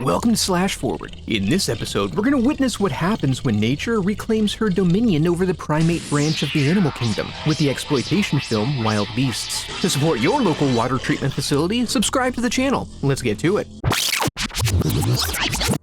Welcome to Slash Forward. In this episode, we're going to witness what happens when nature reclaims her dominion over the primate branch of the animal kingdom with the exploitation film Wild Beasts. To support your local water treatment facility, subscribe to the channel. Let's get to it.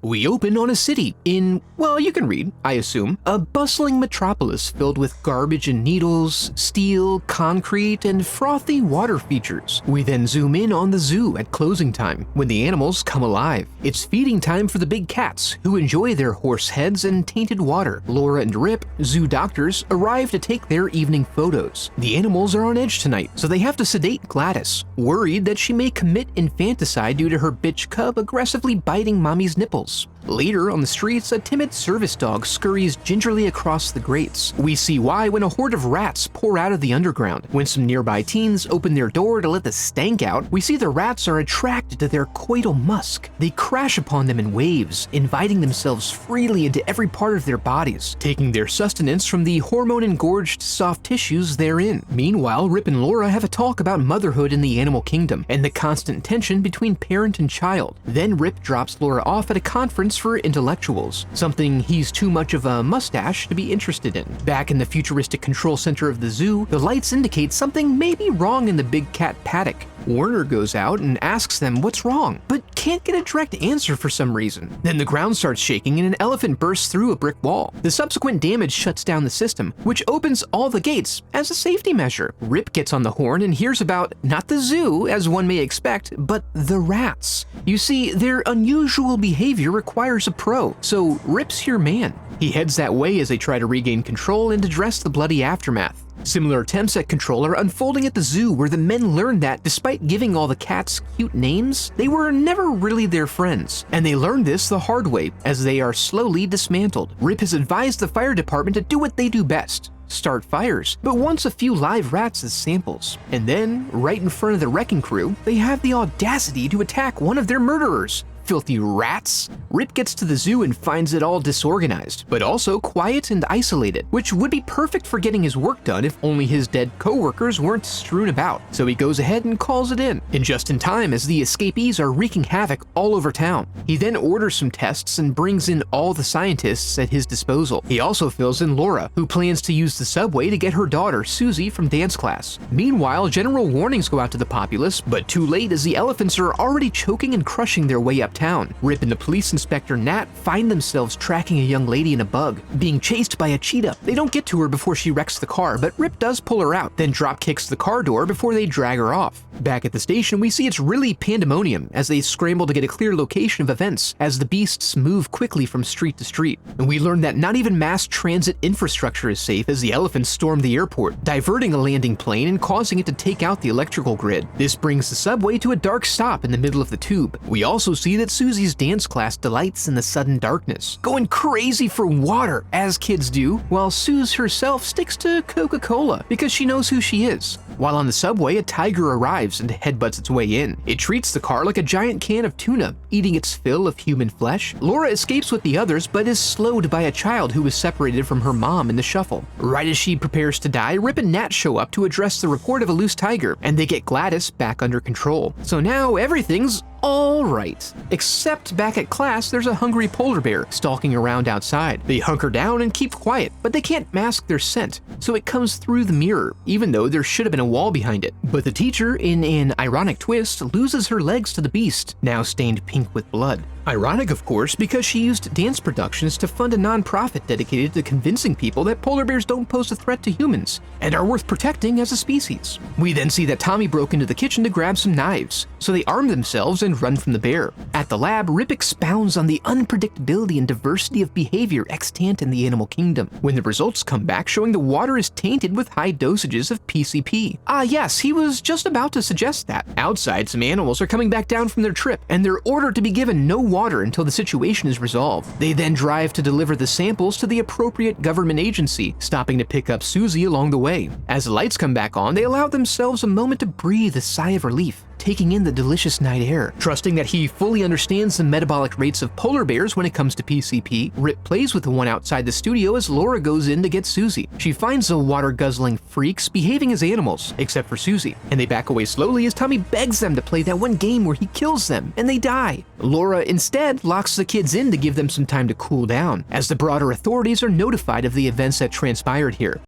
We open on a city in, well, you can read, I assume, a bustling metropolis filled with garbage and needles, steel, concrete, and frothy water features. We then zoom in on the zoo at closing time, when the animals come alive. It's feeding time for the big cats, who enjoy their horse heads and tainted water. Laura and Rip, zoo doctors, arrive to take their evening photos. The animals are on edge tonight, so they have to sedate Gladys, worried that she may commit infanticide due to her bitch cub aggressively biting mommy's nipples. Later, on the streets, a timid service dog scurries gingerly across the grates. We see why when a horde of rats pour out of the underground. When some nearby teens open their door to let the stank out, we see the rats are attracted to their coital musk. They crash upon them in waves, inviting themselves freely into every part of their bodies, taking their sustenance from the hormone-engorged soft tissues therein. Meanwhile, Rip and Laura have a talk about motherhood in the animal kingdom and the constant tension between parent and child. Then Rip drops Laura off at a conference for intellectuals, something he's too much of a mustache to be interested in. Back in the futuristic control center of the zoo, the lights indicate something may be wrong in the big cat paddock. Warner goes out and asks them what's wrong, but can't get a direct answer for some reason. Then the ground starts shaking and an elephant bursts through a brick wall. The subsequent damage shuts down the system, which opens all the gates as a safety measure. Rip gets on the horn and hears about not the zoo, as one may expect, but the rats. You see, their unusual behavior requires a pro, so Rip's your man. He heads that way as they try to regain control and address the bloody aftermath. Similar attempts at control are unfolding at the zoo, where the men learn that, despite giving all the cats cute names, they were never really their friends. And they learn this the hard way, as they are slowly dismantled. Rip has advised the fire department to do what they do best: start fires, but wants a few live rats as samples. And then, right in front of the wrecking crew, they have the audacity to attack one of their murderers. Filthy rats! Rip gets to the zoo and finds it all disorganized, but also quiet and isolated, which would be perfect for getting his work done if only his dead co-workers weren't strewn about. So he goes ahead and calls it in, and just in time as the escapees are wreaking havoc all over town. He then orders some tests and brings in all the scientists at his disposal. He also fills in Laura, who plans to use the subway to get her daughter, Susie, from dance class. Meanwhile, general warnings go out to the populace, but too late as the elephants are already choking and crushing their way uptown. Rip and the police inspector Nat find themselves tracking a young lady in a bug, being chased by a cheetah. They don't get to her before she wrecks the car, but Rip does pull her out, then drop kicks the car door before they drag her off. Back at the station, we see it's really pandemonium as they scramble to get a clear location of events as the beasts move quickly from street to street. And we learn that not even mass transit infrastructure is safe as the elephants storm the airport, diverting a landing plane and causing it to take out the electrical grid. This brings the subway to a dark stop in the middle of the tube. We also see that Susie's dance class delights in the sudden darkness, going crazy for water, as kids do, while Suze herself sticks to Coca-Cola because she knows who she is. While on the subway, a tiger arrives and headbutts its way in. It treats the car like a giant can of tuna, eating its fill of human flesh. Laura escapes with the others, but is slowed by a child who is separated from her mom in the shuffle. Right as she prepares to die, Rip and Nat show up to address the report of a loose tiger, and they get Gladys back under control. So now everything's all right. Except back at class, there's a hungry polar bear stalking around outside. They hunker down and keep quiet, but they can't mask their scent, so it comes through the mirror, even though there should have been a wall behind it. But the teacher, in an ironic twist, loses her legs to the beast, now stained pink with blood. Ironic, of course, because she used dance productions to fund a non-profit dedicated to convincing people that polar bears don't pose a threat to humans and are worth protecting as a species. We then see that Tommy broke into the kitchen to grab some knives, so they arm themselves and run from the bear. At the lab, Rip expounds on the unpredictability and diversity of behavior extant in the animal kingdom, when the results come back showing the water is tainted with high dosages of PCP. Ah yes, he was just about to suggest that. Outside, some animals are coming back down from their trip, and they're ordered to be given no water until the situation is resolved. They then drive to deliver the samples to the appropriate government agency, stopping to pick up Susie along the way. As the lights come back on, they allow themselves a moment to breathe a sigh of relief. taking in the delicious night air. Trusting that he fully understands the metabolic rates of polar bears when it comes to PCP, Rip plays with the one outside the studio as Laura goes in to get Susie. She finds the water-guzzling freaks behaving as animals, except for Susie, and they back away slowly as Tommy begs them to play that one game where he kills them, and they die. Laura instead locks the kids in to give them some time to cool down, as the broader authorities are notified of the events that transpired here.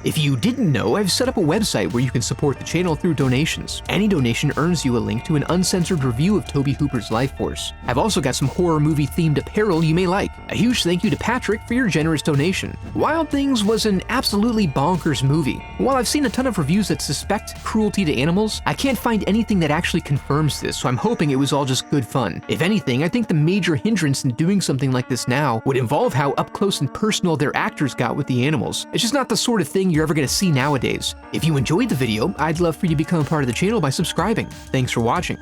If you didn't know, I've set up a website where you can support the channel through donations. Any donation earns you a link to an uncensored review of Tobe Hooper's Life Force. I've also got some horror movie themed apparel you may like. A huge thank you to Patrick for your generous donation. Wild Things was an absolutely bonkers movie. While I've seen a ton of reviews that suspect cruelty to animals, I can't find anything that actually confirms this, so I'm hoping it was all just good fun. If anything, I think the major hindrance in doing something like this now would involve how up close and personal their actors got with the animals. It's just not the sort of thing you're ever going to see nowadays. If you enjoyed the video, I'd love for you to become a part of the channel by subscribing. Thanks for watching.